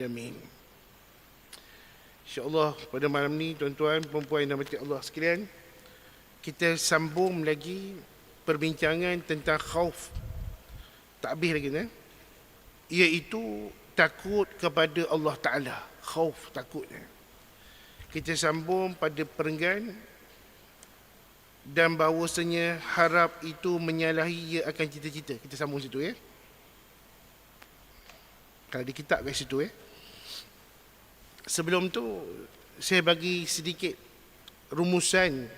Amin. InsyaAllah pada malam ni tuan-tuan, perempuan dan mati Allah sekalian, kita sambung lagi perbincangan tentang khauf. Tak habis lagi iaitu takut kepada Allah Ta'ala. Khauf, takutnya. Kita sambung pada perenggan dan bahawasanya harap itu menyalahi ia akan cita-cita. Kita sambung situ ya. Kalau di kitab kat situ ya. Sebelum tu saya bagi sedikit rumusan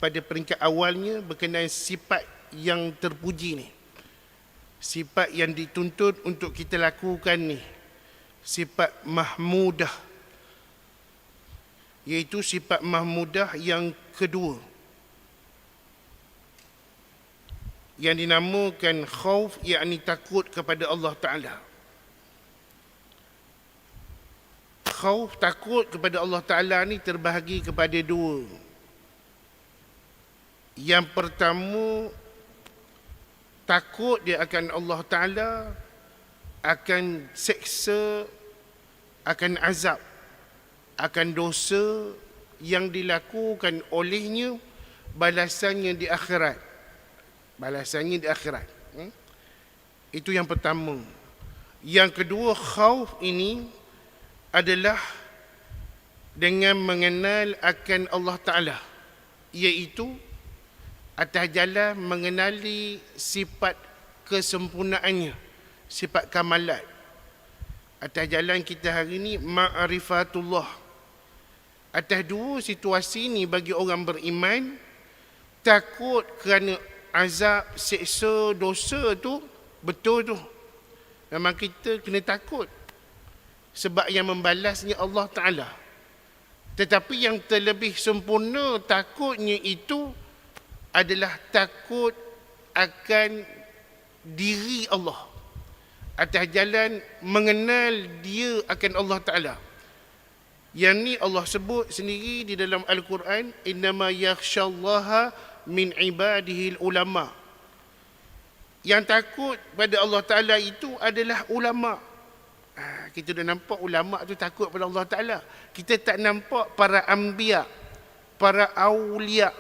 pada peringkat awalnya berkenaan sifat yang terpuji ni. Sifat yang dituntut untuk kita lakukan ni. Sifat mahmudah. Iaitu sifat mahmudah yang kedua. Yang dinamakan khauf, yakni takut kepada Allah Ta'ala. Khauf, takut kepada Allah Ta'ala ni terbahagi kepada dua. Yang pertama, takut dia akan Allah Ta'ala, akan seksa, akan azab, akan dosa yang dilakukan olehnya, balasannya di akhirat. Balasannya di akhirat. Itu yang pertama. Yang kedua, khauf ini adalah dengan mengenal akan Allah Ta'ala, iaitu atas jalan mengenali sifat kesempurnaannya, sifat kamalat. Atas jalan kita hari ini ma'rifatullah. Atas dua situasi ni bagi orang beriman, takut kerana azab, seksa, dosa tu betul tu. Memang kita kena takut. Sebab yang membalasnya Allah Ta'ala. Tetapi yang terlebih sempurna takutnya itu adalah takut akan diri Allah. Atas jalan mengenal dia akan Allah Ta'ala. Yang ni Allah sebut sendiri di dalam Al-Quran, innama yakhshallaha min ibadihil ulama. Yang takut pada Allah Ta'ala itu adalah ulama'. Kita dah nampak ulama' tu takut pada Allah Ta'ala. Kita tak nampak para anbiya', para awliya'.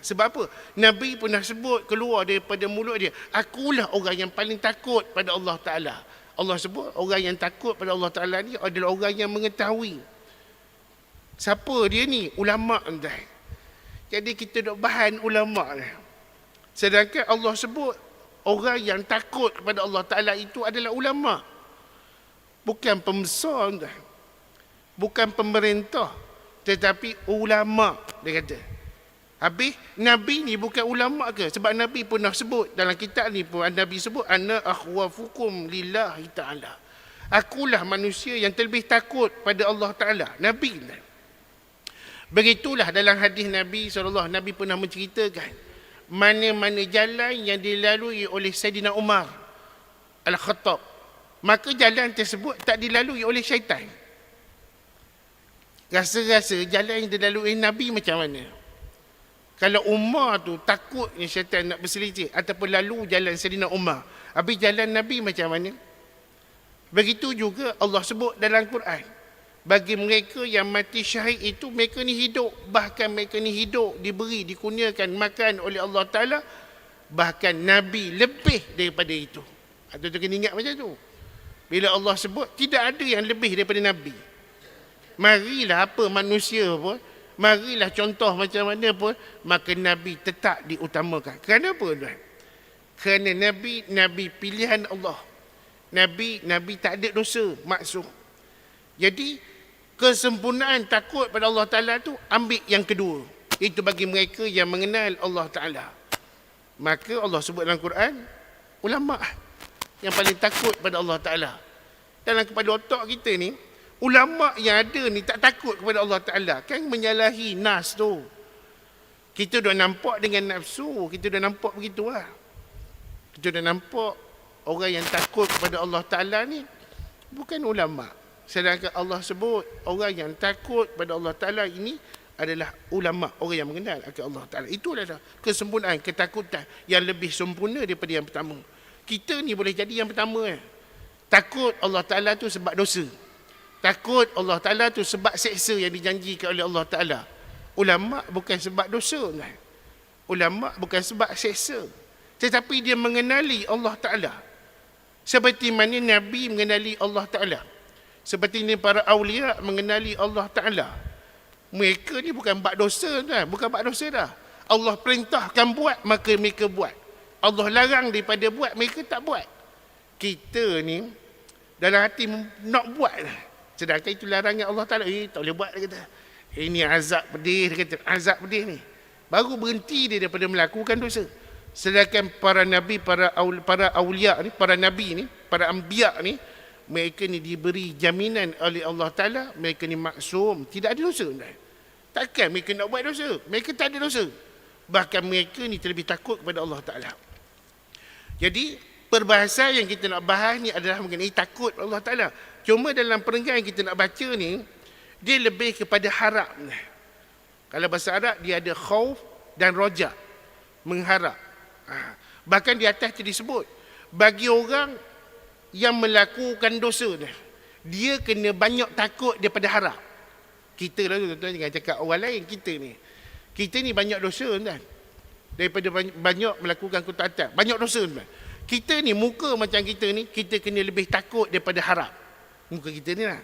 Sebab apa? Nabi pernah sebut keluar daripada mulut dia, akulah orang yang paling takut pada Allah Ta'ala. Allah sebut orang yang takut pada Allah Ta'ala ni adalah orang yang mengetahui. Siapa dia ni? Ulama' entah. Jadi kita duk bahan ulama' ni. Sedangkan Allah sebut orang yang takut kepada Allah Ta'ala itu adalah ulama'. Bukan pembesar, bukan pemerintah, tetapi ulama', dia kata. Habis, Nabi ni bukan ulama' ke? Sebab Nabi pernah sebut, dalam kitab ni pun Nabi sebut, ana akhwafukum lillahi ta'ala. Akulah manusia yang terlebih takut pada Allah Ta'ala. Nabi. Begitulah dalam hadis Nabi SAW, Nabi pernah menceritakan, mana-mana jalan yang dilalui oleh Sayyidina Umar Al-Khattab, maka jalan tersebut tak dilalui oleh syaitan. Rasa-rasa jalan yang dilalui Nabi macam mana? Kalau Umar tu takutnya syaitan nak berselisih ataupun lalu jalan Sayyidina Umar, habis jalan Nabi macam mana? Begitu juga Allah sebut dalam Quran, bagi mereka yang mati syahid itu, mereka ni hidup. Bahkan mereka ni hidup, diberi, dikurniakan makan oleh Allah Ta'ala. Bahkan Nabi lebih daripada itu. Atau tu kena ingat macam tu. Bila Allah sebut, tidak ada yang lebih daripada Nabi. Marilah apa manusia pun, marilah contoh macam mana pun, maka Nabi tetap diutamakan. Kenapa tuan? Kerana Nabi pilihan Allah. Nabi tak ada dosa, maksum. Jadi, kesempurnaan takut pada Allah Ta'ala tu ambil yang kedua. Itu bagi mereka yang mengenal Allah Ta'ala. Maka Allah sebut dalam Quran, ulama' yang paling takut pada Allah Ta'ala. Dalam kepala otak kita ni, ulama' yang ada ni tak takut kepada Allah Ta'ala. Kan menyalahi nas tu. Kita dah nampak dengan nafsu. Kita dah nampak begitu lah. Kita dah nampak orang yang takut kepada Allah Ta'ala ni bukan ulama'. Sedangkan Allah sebut orang yang takut pada Allah Ta'ala ini adalah ulama', orang yang mengenal akan Allah Ta'ala. Itulah kesempurnaan, ketakutan yang lebih sempurna daripada yang pertama. Kita ni boleh jadi yang pertama. Takut Allah Ta'ala tu sebab dosa. Takut Allah Ta'ala tu sebab seksa yang dijanjikan oleh Allah Ta'ala. Ulama bukan sebab dosa. Ulama bukan sebab seksa. Tetapi dia mengenali Allah Ta'ala. Seperti mana Nabi mengenali Allah Ta'ala. Seperti ini para awliya mengenali Allah Ta'ala. Mereka ni bukan buat dosa dah. Bukan buat dosa dah. Allah perintahkan buat, maka mereka buat. Allah larang daripada buat, mereka tak buat. Kita ni dalam hati nak buat lah. Sedangkan itu larangan Allah Ta'ala. Tak boleh buat, dia kata. Ini azab pedih, dia kata. Azab pedih ni. Baru berhenti dia daripada melakukan dosa. Sedangkan para nabi, para awliya ni, para nabi ni, para anbiya ni, mereka ni diberi jaminan oleh Allah Ta'ala, mereka ni maksum, tidak ada dosa. Takkan mereka nak buat dosa? Mereka tak ada dosa. Bahkan mereka ni terlebih takut kepada Allah Ta'ala. Jadi, perbahasan yang kita nak bahas ni adalah mengenai takut Allah Ta'ala. Cuma dalam perenggan yang kita nak baca ni, dia lebih kepada harap. Kalau bahasa Arab, dia ada khauf dan roja. Mengharap. Bahkan di atas tu disebut, bagi orang yang melakukan dosa dia kena banyak takut daripada harap. Kita lah tuan-tuan, jangan cakap orang lain, kita ni banyak dosa kan, daripada banyak melakukan ketaatan, banyak dosa kan. Kita ni muka macam kita ni, kita kena lebih takut daripada harap. Muka kita ni lah.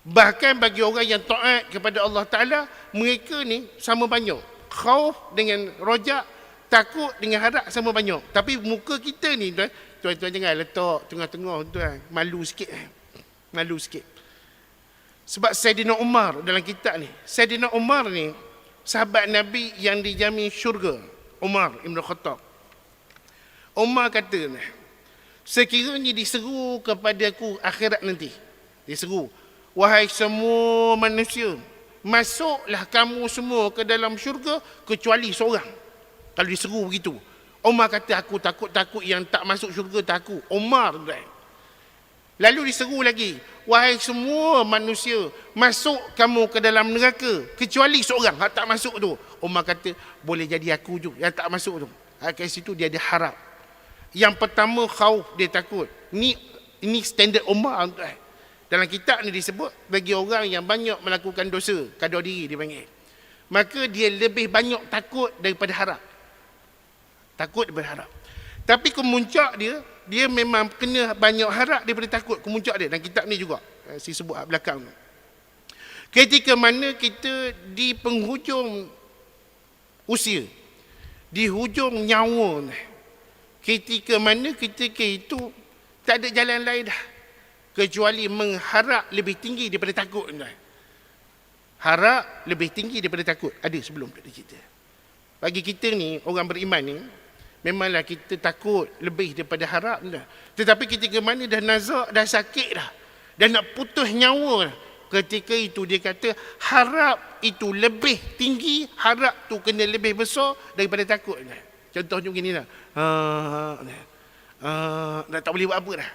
Bahkan bagi orang yang taat kepada Allah Ta'ala, mereka ni sama banyak. Khauf dengan rojak, takut dengan harap sama banyak. Tapi muka kita ni tuan-tuan jangan letak tengah-tengah tuan. Malu sikit. Malu sikit. Sebab Saidina Umar dalam kitab ni, Saidina Umar ni sahabat Nabi yang dijamin syurga. Umar Ibn Khattab. Umar kata, sekiranya diseru kepada aku akhirat nanti, diseru, wahai semua manusia, masuklah kamu semua ke dalam syurga kecuali seorang. Kalau diseru begitu, Umar kata, aku takut yang tak masuk syurga takut. Umar. Lalu diseru lagi, wahai semua manusia, masuk kamu ke dalam neraka kecuali seorang yang tak masuk tu. Umar kata, boleh jadi aku je yang tak masuk tu. Kat situ dia ada harap. Yang pertama khauf, dia takut. Ini standard Umar. Dalam kitab ni disebut, bagi orang yang banyak melakukan dosa, kadar diri dia panggil, maka dia lebih banyak takut daripada harap. Takut daripada harap. Tapi kemuncak dia memang kena banyak harap daripada takut. Kemuncak dia dalam kitab ni juga, saya sebut belakang tu. Ketika mana kita di penghujung usia, di hujung nyawa, ketika mana ketika itu tak ada jalan lain dah kecuali mengharap lebih tinggi daripada takut. Harap lebih tinggi daripada takut. Ada sebelum tak ada cerita. Bagi kita ni, orang beriman ni, memanglah kita takut lebih daripada harap dah. Tetapi ketika mana dah nazak, dah sakit dah nak putus nyawa dah, ketika itu dia kata harap itu lebih tinggi, harap tu kena lebih besar daripada takut. Contohnya begini lah. Dah tak boleh buat apa dah.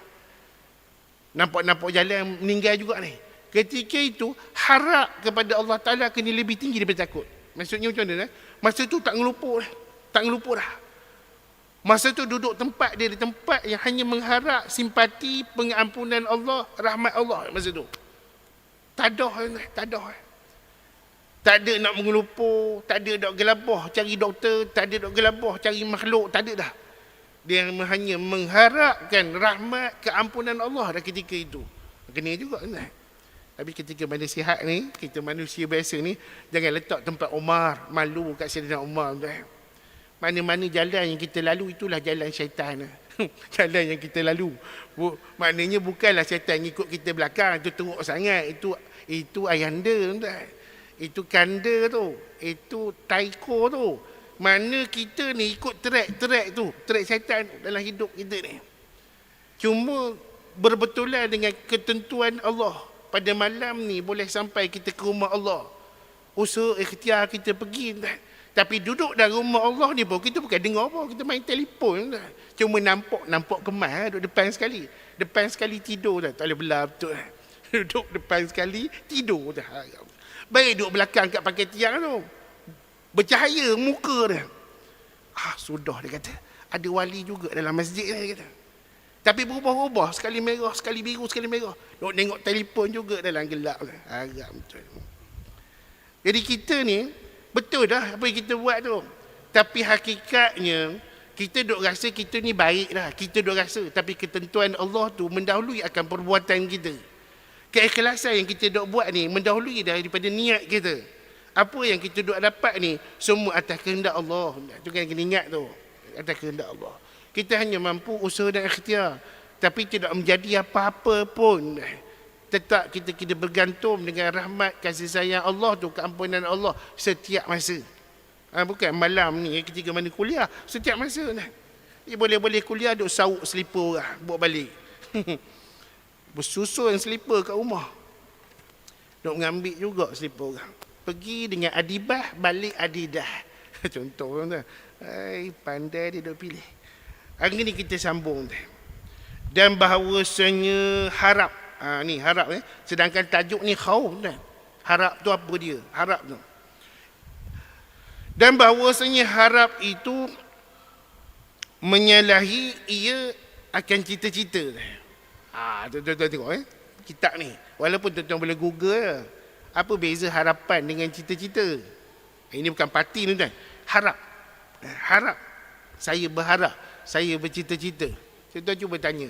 Nampak jalan meninggal juga ni. Ketika itu harap kepada Allah Ta'ala kena lebih tinggi daripada takut. Maksudnya macam mana? Masa tu tak ngelupur dah. Masa tu duduk tempat dia di tempat yang hanya mengharap simpati, pengampunan Allah, rahmat Allah masa tu. Tak ada. Tak ada nak mengelupur, tak ada nak gelabah cari doktor, tak ada nak gelabah cari makhluk, tak ada dah. Dia hanya mengharapkan rahmat, keampunan Allah dah ketika itu. Kena juga kan? Tapi ketika mana sihat ni, kita manusia biasa ni, jangan letak tempat Umar, malu kat Saidina Umar. Mana-mana jalan yang kita lalu, itulah jalan syaitan. Jalan yang kita lalu. Maknanya bukanlah syaitan ikut kita belakang, itu teruk sangat, itu ayanda. Itu kanda tu, itu taiko tu. Mana kita ni ikut track tu, track syaitan dalam hidup kita ni. Cuma berbetulan dengan ketentuan Allah, pada malam ni boleh sampai kita ke rumah Allah. Usaha ikhtiar kita pergi. Tapi duduk dalam rumah Allah ni pun, kita bukan dengar apa, kita main telefon. Cuma nampak kemas duduk depan sekali. Depan sekali tidur dah, tak boleh belah betul. Duduk depan sekali, tidur dah. Baik duduk belakang kat pakai tiang tu, bercahaya muka dia. Sudah dia kata. Ada wali juga dalam masjid ni, dia kata. Tapi berubah-ubah, sekali merah, sekali biru, sekali merah. Nak tengok telefon juga dalam gelap. Harap betul. Jadi kita ni, betul dah apa yang kita buat tu. Tapi hakikatnya, kita duk rasa kita ni baik dah. Kita duk rasa. Tapi ketentuan Allah tu mendahului akan perbuatan kita. Keikhlasan yang kita duk buat ni mendahului daripada niat kita. Apa yang kita duk dapat ni, semua atas kehendak Allah. Tu kan kena ingat tu. Atas kehendak Allah. Kita hanya mampu usaha dan ikhtiar. Tapi tidak menjadi apa-apa pun. Tetap kita bergantung dengan rahmat, kasih sayang Allah tu, keampunan Allah setiap masa. Bukan malam ni ketika mana kuliah, setiap masa. Boleh-boleh kuliah duk sauk selipar orang, buat balik. Bersusun selipar kat rumah. Duk mengambil juga selipar orang. Pergi dengan adibah, balik adidah. Contoh tu. Pandai dia duk pilih. Hari ni kita sambung. Dan bahawasanya harap. Ni harap. Sedangkan tajuk ni khauf. Harap tu apa dia? Harap tu. Dan bahawasanya harap itu menyalahi ia akan cita-cita. Tuan-tuan tengok kitab ni. Walaupun tuan-tuan boleh google apa beza harapan dengan cita-cita. Ini bukan parti ni tuan. Harap. Harap. Saya berharap. Saya bercita-cita. Tuan-tuan cuba tanya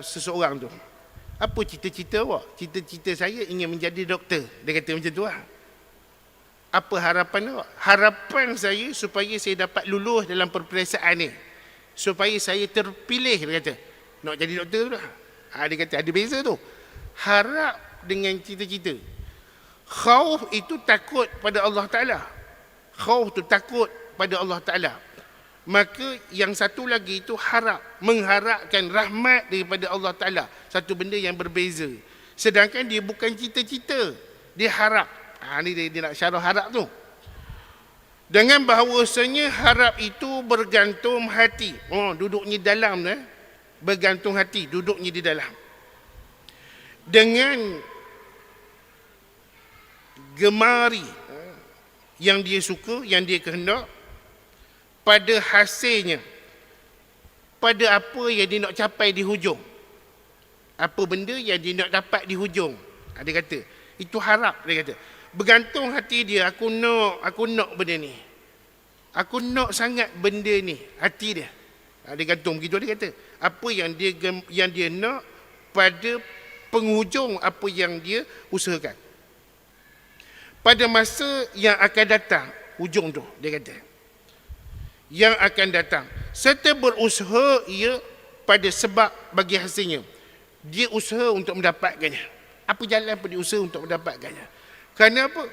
seseorang tu. Apa cita-cita awak? Cita-cita saya ingin menjadi doktor. Dia kata macam tu lah. Apa harapan awak? Harapan saya supaya saya dapat lulus dalam peperiksaan ni. Supaya saya terpilih, dia kata. Nak jadi doktor tu lah. Dia kata ada beza tu. Harap dengan cita-cita. Khauf itu takut pada Allah Ta'ala. Khauf tu takut pada Allah Ta'ala. Maka yang satu lagi itu harap. Mengharapkan rahmat daripada Allah Ta'ala. Satu benda yang berbeza. Sedangkan dia bukan cita-cita. Dia harap. Ni dia nak syarah harap tu. Dengan bahawasanya harap itu bergantung hati. Duduknya dalam. Bergantung hati. Duduknya di dalam. Dengan gemari yang dia suka, yang dia kehendak, pada hasilnya, pada apa yang dia nak capai di hujung. Apa benda yang dia nak dapat di hujung. Dia kata, itu harap, dia kata. Bergantung hati dia, aku nak benda ni. Aku nak sangat benda ni, hati dia. Dia gantung begitu, dia kata. Apa yang dia nak pada penghujung apa yang dia usahakan. Pada masa yang akan datang, hujung tu, dia kata. Yang akan datang. Serta berusaha ia pada sebab bagi hasilnya. Dia usaha untuk mendapatkannya. Apa jalan pun dia usaha untuk mendapatkannya. Kerana apa?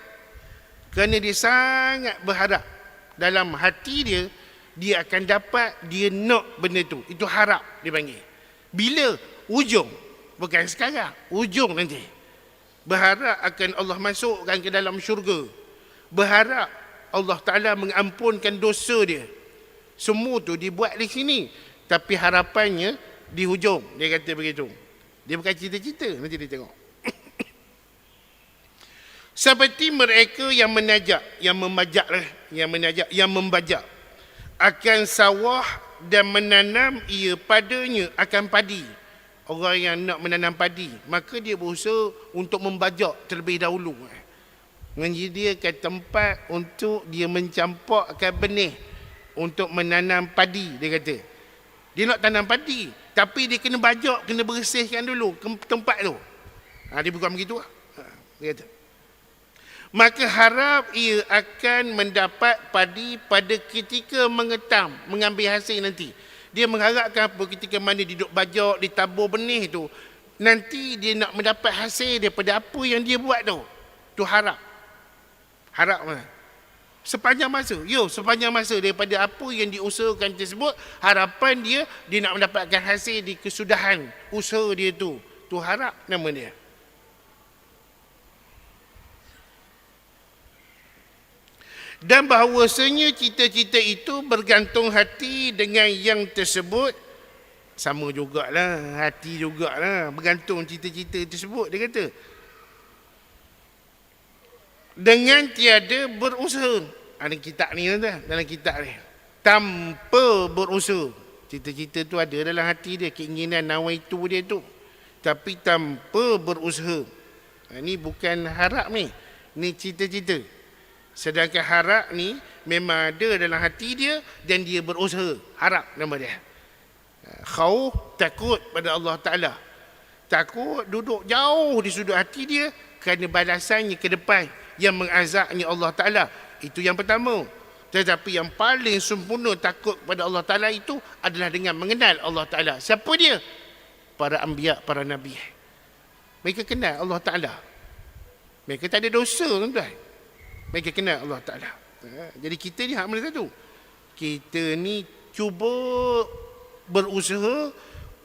Kerana dia sangat berharap. Dalam hati dia, dia akan dapat, dia nak benda tu. Itu harap dia panggil. Bila? Ujung. Bukan sekarang. Ujung nanti. Berharap akan Allah masukkan ke dalam syurga. Berharap Allah Ta'ala mengampunkan dosa dia. Semua tu dibuat di sini. Tapi harapannya di hujung. Dia kata begitu. Dia bukan cita-cita. Nanti dia tengok. Seperti mereka yang menajak. Yang memajak lah. Yang menajak. Yang membajak. Akan sawah dan menanam ia padanya akan padi. Orang yang nak menanam padi. Maka dia berusaha untuk membajak terlebih dahulu. Menyediakan tempat untuk dia mencampakkan benih. Untuk menanam padi, dia kata. Dia nak tanam padi. Tapi dia kena bajak, kena bersihkan dulu tempat tu. Dia bukan begitu lah. Dia kata. Maka harap ia akan mendapat padi pada ketika mengetam, mengambil hasil nanti. Dia mengharapkan apa ketika mana dia duduk bajak, dia tabur benih tu. Nanti dia nak mendapat hasil daripada apa yang dia buat tu. Tu harap. Harap mana? Sepanjang masa. Sepanjang masa daripada apa yang diusahakan tersebut, harapan dia nak mendapatkan hasil di kesudahan usaha dia tu. Tu harap nama dia. Dan bahawasanya cita-cita itu bergantung hati dengan yang tersebut. Sama jugalah, hati jugalah. Bergantung cita-cita tersebut, dia kata. Dengan tiada berusaha. Ada kitab ni, dalam kitab ni. Tanpa berusaha. Cita-cita tu ada dalam hati dia, keinginan nawaitu dia tu. Tapi tanpa berusaha. Ni bukan harap ni. Ni cita-cita. Sedangkan harap ni memang ada dalam hati dia dan dia berusaha. Harap nama dia. Khauf, takut pada Allah Ta'ala. Takut duduk jauh di sudut hati dia kerana balasannya ke depan yang mengazabnya Allah Ta'ala. Itu yang pertama. Tetapi yang paling sempurna takut pada Allah Ta'ala itu adalah dengan mengenal Allah Ta'ala. Siapa dia? Para anbiya, para nabi. Mereka kenal Allah Ta'ala. Mereka tak ada dosa, tuan-tuan. Mereka kenal Allah Ta'ala. Jadi kita ni hak mana satu? Kita ni cuba berusaha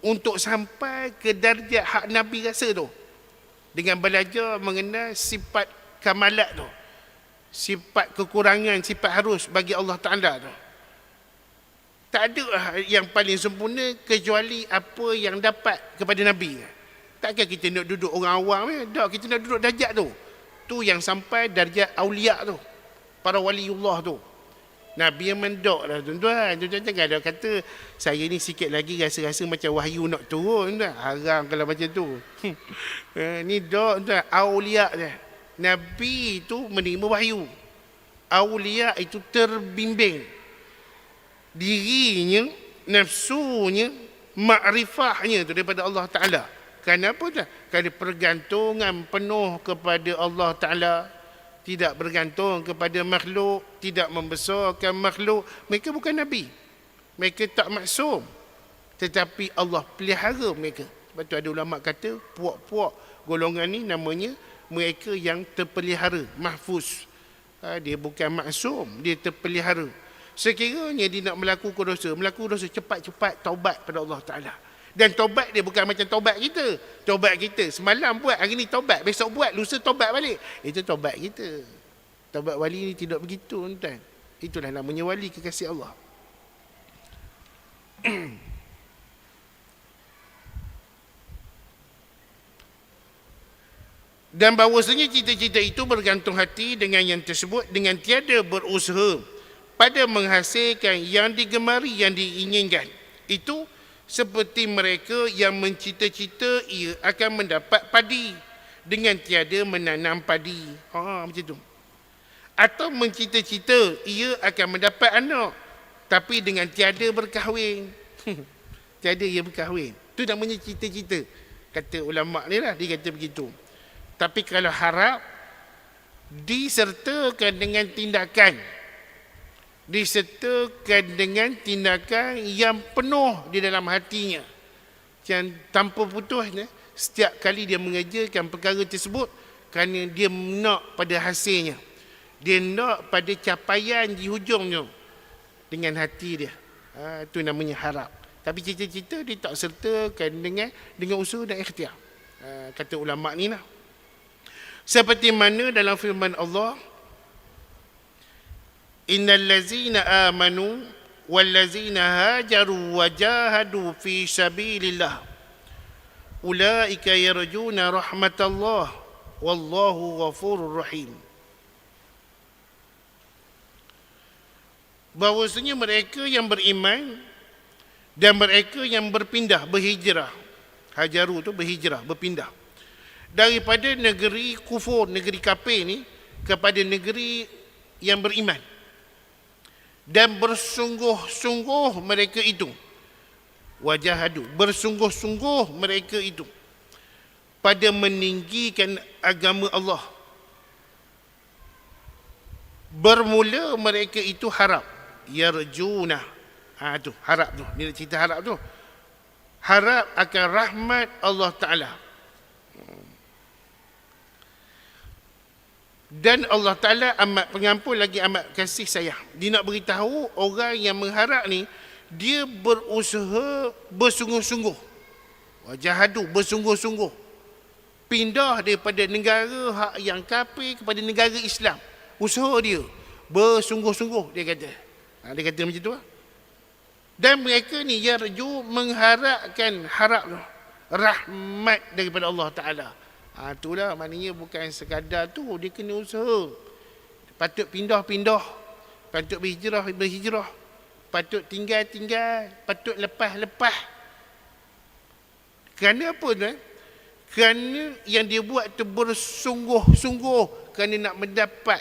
untuk sampai ke darjat hak Nabi rasa tu. Dengan belajar mengenal sifat kamalat tu. Sifat kekurangan, sifat harus bagi Allah Ta'ala tu. Tak ada yang paling sempurna kecuali apa yang dapat kepada Nabi. Takkan kita nak duduk orang awam. Tak, kita nak duduk darjat tu. Tu yang sampai darjat awliya tu. Para waliullah tu. Nabi yang mendok lah tuan-tuan. Tuan-tuan jangan ada kata saya ni sikit lagi rasa-rasa macam wahyu nak turun. Tuan. Haram kalau macam tu. Ni dok tuan, awliya je. Nabi itu menerima wahyu. Awliya itu terbimbing. Dirinya, nafsunya, makrifahnya tu daripada Allah Ta'ala. Kenapa tak? Kerana pergantungan penuh kepada Allah Ta'ala. Tidak bergantung kepada makhluk, tidak membesarkan makhluk. Mereka bukan Nabi. Mereka tak maksum. Tetapi Allah pelihara mereka. Sebab tu ada ulama kata, puak-puak golongan ni namanya mereka yang terpelihara, mahfuz. Dia bukan maksum, dia terpelihara. Sekiranya dia nak melakukan dosa, cepat-cepat taubat pada Allah Ta'ala. Dan taubat dia bukan macam taubat kita. Taubat kita semalam buat, hari ni taubat, besok buat, lusa taubat balik. Itu taubat kita. Taubat wali ni tidak begitu, tuan. Itulah namanya wali kekasih Allah. Dan bahawasanya cita-cita itu bergantung hati dengan yang tersebut dengan tiada berusaha pada menghasilkan yang digemari, yang diinginkan. Itu seperti mereka yang mencita-cita ia akan mendapat padi dengan tiada menanam padi. Macam tu. Atau mencita-cita ia akan mendapat anak tapi dengan tiada berkahwin. Tiada ia berkahwin. Itu namanya cita-cita. Kata ulama ni lah, dia kata begitu. Tapi kalau harap disertakan dengan tindakan, disertakan dengan tindakan yang penuh di dalam hatinya, yang tanpa putus, setiap kali dia mengerjakan perkara tersebut kerana dia nak pada hasilnya, dia nak pada capaian di hujungnya dengan hati dia. Itu namanya harap. Tapi cita-cita dia tak sertakan dengan usaha dan ikhtiar. Kata ulama ni lah. Seperti mana dalam firman Allah, innal ladzina amanu wal ladzina hajaru wa jahadu fi sabilillah ulaika yarjuna rahmatallah wallahu ghafurur rahim. Bahawasanya mereka yang beriman dan mereka yang berpindah, berhijrah. Hajaru tu berhijrah, berpindah daripada negeri kufur, negeri kafir ni kepada negeri yang beriman. Dan bersungguh-sungguh mereka itu, wajahadu, bersungguh-sungguh mereka itu pada meninggikan agama Allah. Bermula mereka itu harap, yarjuna. Tu harap tu, ni cerita harap tu. Harap akan rahmat Allah Ta'ala. Dan Allah Ta'ala amat pengampun lagi amat kasih sayang. Dia nak beritahu orang yang mengharap ni, dia berusaha bersungguh-sungguh. Wajahadu, bersungguh-sungguh. Pindah daripada negara hak yang kafir kepada negara Islam. Usaha dia bersungguh-sungguh, dia kata. Dia kata macam tu lah. Dan mereka ni yarju, mengharapkan harap rahmat daripada Allah Ta'ala. Itulah maknanya bukan sekadar tu, dia kena usaha. Patut pindah-pindah, patut berhijrah, patut tinggal-tinggal, patut lepas-lepas. Kerana apa tuan? Kerana yang dia buat tu bersungguh-sungguh kerana nak mendapat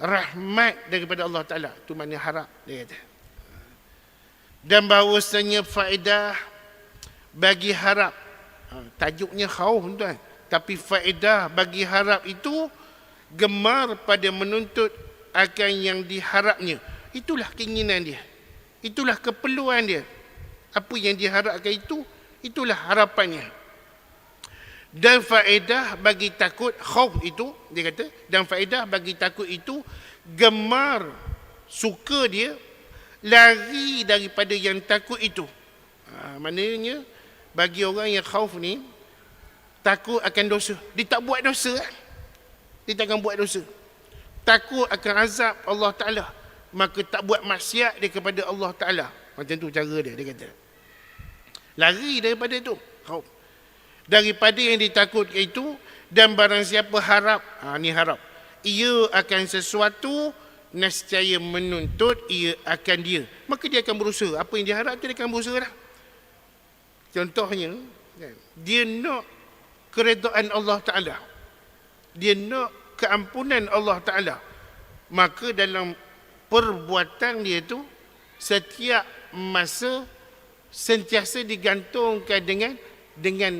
rahmat daripada Allah Ta'ala. Itu makna harap, dia kata. Dan bahawasanya faedah bagi harap. Tajuknya khauf tuan. Tapi faedah bagi harap itu gemar pada menuntut akan yang diharapnya. Itulah keinginan dia. Itulah keperluan dia. Apa yang diharapkan itu, itulah harapannya. Dan faedah bagi takut, khauf itu, dia kata, dan faedah bagi takut itu, gemar, suka dia, lari daripada yang takut itu. Maknanya, bagi orang yang khauf ni, takut akan dosa. Dia tak buat dosa. Dia tak akan buat dosa. Takut akan azab Allah Ta'ala. Maka tak buat maksiat dia kepada Allah Ta'ala. Macam tu cara dia kata. Lari daripada itu, khauf. Daripada yang ditakutkan itu, dan barang siapa harap, ni harap, ia akan sesuatu, nescaya menuntut ia akan dia. Maka dia akan berusaha. Apa yang dia harap tu dia akan berusaha dah. Contohnya, dia nak keredaan Allah Ta'ala. Dia nak keampunan Allah Ta'ala. Maka dalam perbuatan dia tu, setiap masa sentiasa digantungkan dengan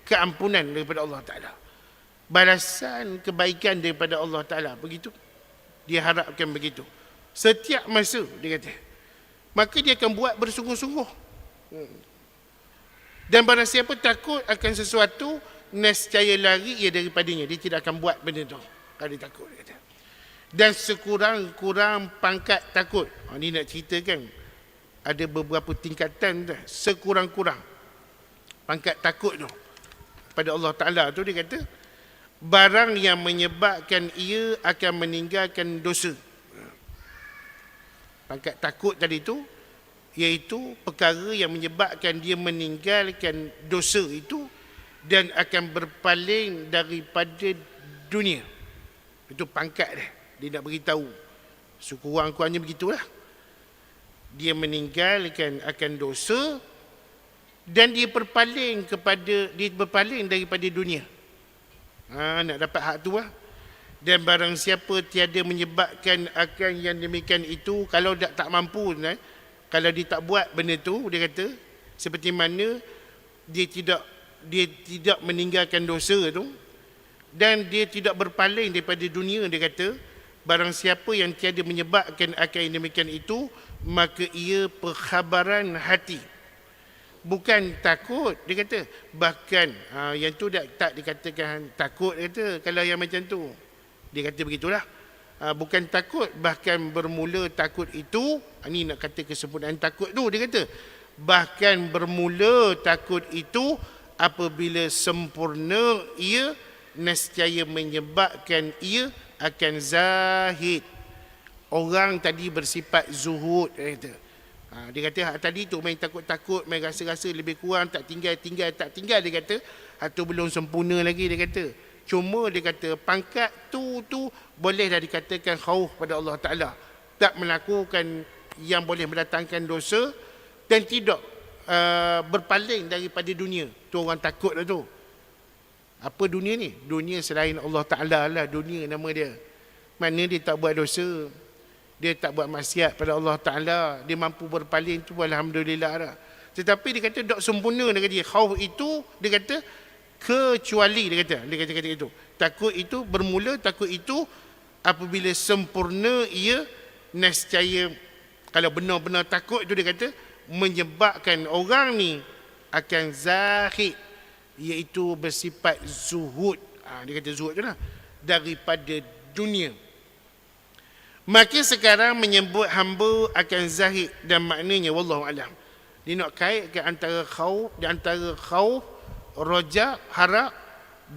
keampunan daripada Allah Ta'ala. Balasan kebaikan daripada Allah Ta'ala. Begitu. Dia harapkan begitu. Setiap masa, dia kata. Maka dia akan buat bersungguh-sungguh. Dan barang siapa takut akan sesuatu, nescaya lari ia daripadanya. Dia tidak akan buat benda tu. Kalau dia takut, dia kata. Dan sekurang-kurang pangkat takut. Ini nak ceritakan. Ada beberapa tingkatan tu. Sekurang-kurang pangkat takut tu pada Allah Ta'ala tu, dia kata, barang yang menyebabkan ia akan meninggalkan dosa. Pangkat takut tadi tu, iaitu perkara yang menyebabkan dia meninggalkan dosa itu dan akan berpaling daripada dunia. Itu pangkat dia. Dia nak beritahu. Sekurang-kurangnya begitulah. Dia meninggalkan akan dosa dan dia berpaling daripada dunia. Nak dapat hak tu lah. Dan barang siapa tiada menyebabkan akan yang demikian itu, kalau tak mampu, kalau dia tak buat benda tu, dia kata, seperti mana dia tidak meninggalkan dosa tu, dan dia tidak berpaling daripada dunia, dia kata, barang siapa yang tiada menyebabkan akan yang demikian itu, maka ia perkhabaran hati. Bukan takut, dia kata. Bahkan, yang tu tak dikatakan takut, dia kata, kalau yang macam tu. Dia kata begitulah. Bukan takut, bahkan bermula takut itu, ini nak kata kesempurnaan takut tu, dia kata. Bahkan bermula takut itu, apabila sempurna ia, nescaya menyebabkan ia akan zahid. Orang tadi bersifat zuhud, dia kata. Dia kata tadi tu main takut-takut, main rasa-rasa lebih kurang, tak tinggal, dia kata. Atau belum sempurna lagi, dia kata. Cuma dia kata pangkat tu boleh dah dikatakan khauf pada Allah Ta'ala. Tak melakukan yang boleh mendatangkan dosa dan tidak berpaling daripada dunia. Tu orang takut lah tu. Apa dunia ni? Dunia selain Allah Ta'ala lah, dunia nama dia. Mana dia tak buat dosa, dia tak buat maksiat pada Allah Ta'ala, dia mampu berpaling tu, alhamdulillah lah. Tetapi dia kata tak sempurna dengan dia. Khauf itu, dia kata, kecuali, dia kata itu. Takut itu, bermula takut itu, apabila sempurna ia, nescaya, kalau benar-benar takut itu, dia kata, menyebabkan orang ni akan zahid, iaitu bersifat zuhud. Dia kata zuhud tu lah, daripada dunia. Maka sekarang menyebut hamba akan zahid, dan maknanya wallahu alam. Dia nak kaitkan antara khauf, roja, harap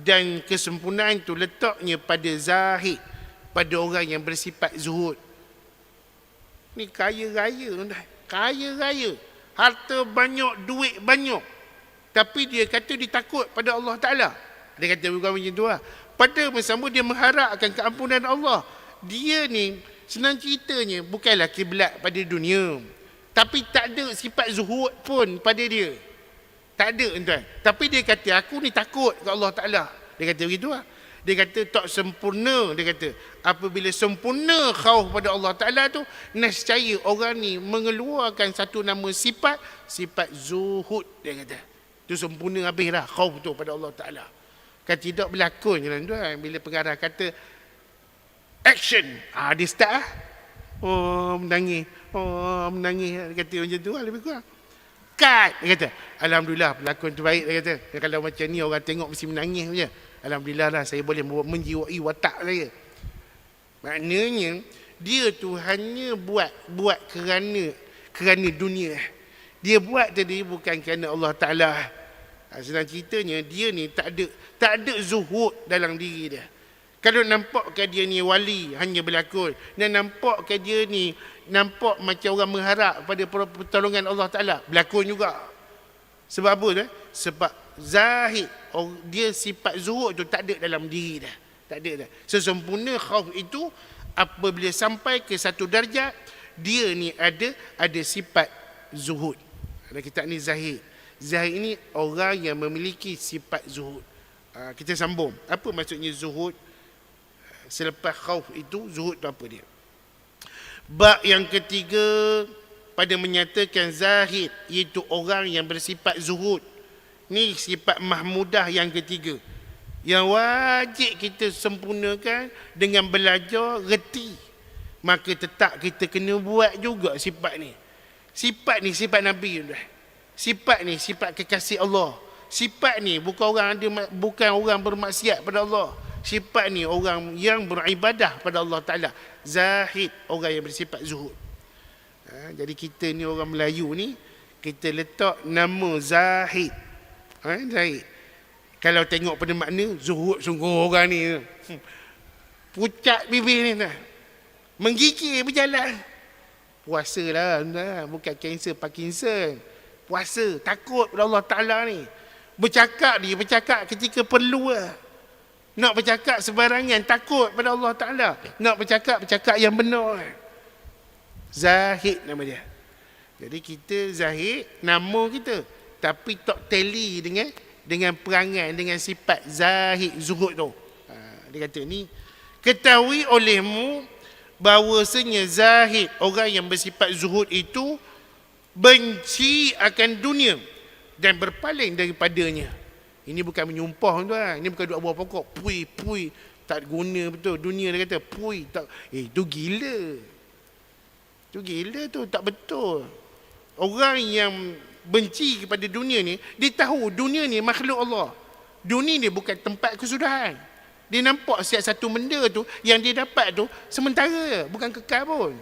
dan kesempurnaan itu letaknya pada zahid, pada orang yang bersifat zuhud. Ni kaya raya, harta banyak, duit banyak, tapi dia kata dia takut pada Allah Ta'ala. Dia kata bukan macam tu lah. Pada masa sama dia mengharapkan keampunan Allah. Dia ni senang ceritanya bukanlah kiblat pada dunia. Tapi tak ada sifat zuhud pun pada dia. Tak ada, tuan. Tapi dia kata, aku ni takut ke Allah Ta'ala. Dia kata begitu lah. Dia kata tak sempurna. Dia kata apabila sempurna khauf pada Allah Ta'ala tu, nescaya orang ni mengeluarkan satu nama sifat zuhud. Dia kata tu sempurna habis lah khauf tu pada Allah Ta'ala. Kan tidak berlakon je tuan. Bila pengarah kata action, dia start lah. Menangis. Menangis. Dia kata macam tu lah lebih kurang. Cut. Dia kata alhamdulillah pelakon terbaik. Dia kata kalau macam ni orang tengok mesti menangis je. Alhamdulillah lah saya boleh menjiwai watak saya. Maknanya dia tu hanya buat kerana dunia. Dia buat tadi bukan kerana Allah Ta'ala. Senang ceritanya dia ni tak ada zuhud dalam diri dia. Kalau nampakkan dia ni wali hanya berlakon, dan nampakkan dia ni nampak macam orang mengharap pada pertolongan Allah Ta'ala, berlakon juga. Sebab apa tu? Sebab zahid dia sifat zuhud tu tak ada dalam diri dia. Tak ada dah. Sesempurna khauf itu apabila sampai ke satu darjat, dia ni ada sifat zuhud. Ada kitab ni zahid. Zahid ini orang yang memiliki sifat zuhud. Kita sambung. Apa maksudnya zuhud? Selepas khauf itu, zuhud itu apa dia? Bab yang ketiga pada menyatakan zahid, iaitu orang yang bersifat zuhud. Ni sifat mahmudah yang ketiga, yang wajib kita sempurnakan dengan belajar reti. Maka tetap kita kena buat juga sifat ni. Sifat ni sifat Nabi. Sifat ni sifat kekasih Allah. Sifat ni bukan orang bermaksiat pada Allah. Sifat ni orang yang beribadah pada Allah Ta'ala. Zahid, orang yang bersifat zuhud. Jadi kita ni orang Melayu ni, kita letak nama Zahid. Zahid. Kalau tengok pada makna, zuhud sungguh orang ni. Pucat bibir ni. Menggigil berjalan. Puasa lah. Bukan kanser, Parkinson. Puasa, takut pada Allah Ta'ala ni. Bercakap ketika perlu lah. Nak bercakap sebarangan, takut pada Allah Ta'ala. Nak bercakap yang benar. Zahid nama dia. Jadi kita zahid, nama kita. Tapi tak tally dengan perangai, dengan sifat zahid, zuhud tu. Dia kata ni, ketahui olehmu bahawasanya zahid, orang yang bersifat zuhud itu, benci akan dunia dan berpaling daripadanya. Ini bukan menyumpah tuan. Ini bukan duk buah pokok. Pui. Tak guna betul. Dunia dia kata pui. Tak. Itu gila. Itu gila tu. Tak betul. Orang yang benci kepada dunia ni, dia tahu dunia ni makhluk Allah. Dunia ni bukan tempat kesudahan. Dia nampak setiap satu benda tu, yang dia dapat tu sementara. Bukan kekal pun.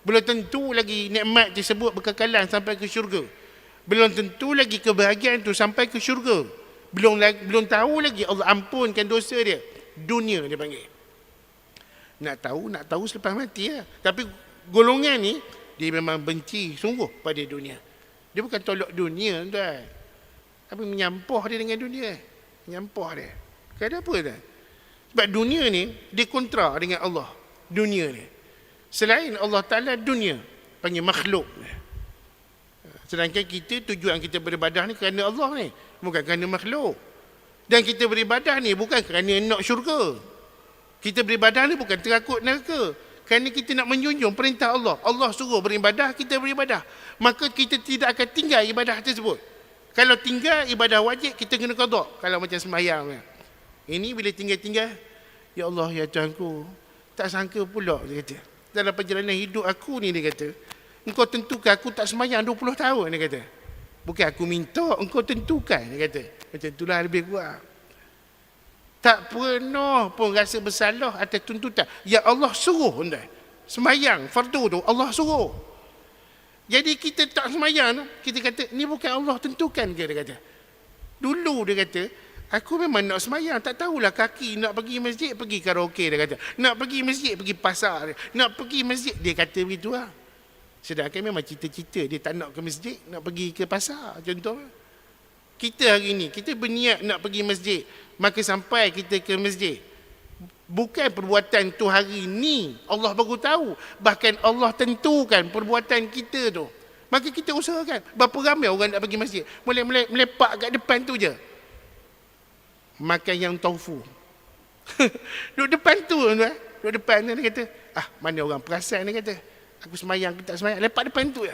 Belum tentu lagi nikmat tersebut berkekalan sampai ke syurga. Belum tentu lagi kebahagiaan tu sampai ke syurga. Belum tahu lagi Allah ampunkan dosa dia. Dunia dia panggil. Nak tahu selepas mati lah. Tapi golongan ni, dia memang benci sungguh pada dunia. Dia bukan tolak dunia tuan. Tapi menyampah dia dengan dunia. Menyampah dia. Kenapa apa tuan? Sebab dunia ni, dia kontra dengan Allah. Dunia ni. Selain Allah Ta'ala, dunia panggil makhluk. Sedangkan kita, tujuan kita beribadah ni kerana Allah ni, bukan kerana makhluk. Dan kita beribadah ni bukan kerana nak syurga. Kita beribadah ni bukan terakut neraka. Kerana kita nak menjunjung perintah Allah. Allah suruh beribadah, kita beribadah. Maka kita tidak akan tinggal ibadah tersebut. Kalau tinggal ibadah wajib, kita kena qada. Kalau macam sembahyang. Ini bila tinggal-tinggal, ya Allah, ya Tuhanku, tak sangka pula, dia kata. Dalam perjalanan hidup aku ni, dia kata, engkau tentukan aku tak sembahyang 20 tahun, dia kata. Bukan aku minta, engkau tentukan, dia kata. Macam itulah lebih kurang. Tak pernah pun rasa bersalah atas tuntutan. Ya Allah suruh, sembahyang, fardu tu, Allah suruh. Jadi kita tak sembahyang, kita kata, ni bukan Allah tentukan ke, dia kata. Dulu dia kata, aku memang nak sembahyang, tak tahulah kaki nak pergi masjid, pergi karaoke, dia kata. Nak pergi masjid, pergi pasar. Nak pergi masjid, dia kata begitu lah. Sedangkan memang cita-cita dia tak nak ke masjid, nak pergi ke pasar, contoh. Kita hari ni, kita berniat nak pergi masjid, maka sampai kita ke masjid. Bukan perbuatan tu hari ni Allah baru tahu. Bahkan Allah tentukan perbuatan kita tu. Maka kita usahakan. Berapa ramai orang nak pergi masjid? Melepak kat depan tu je. Makan yang tofu. Duduk depan tu tuan. Duduk depan tu dia kata, mana orang perasan dia kata. Aku semayang, aku tak semayang. Lepak depan tu je.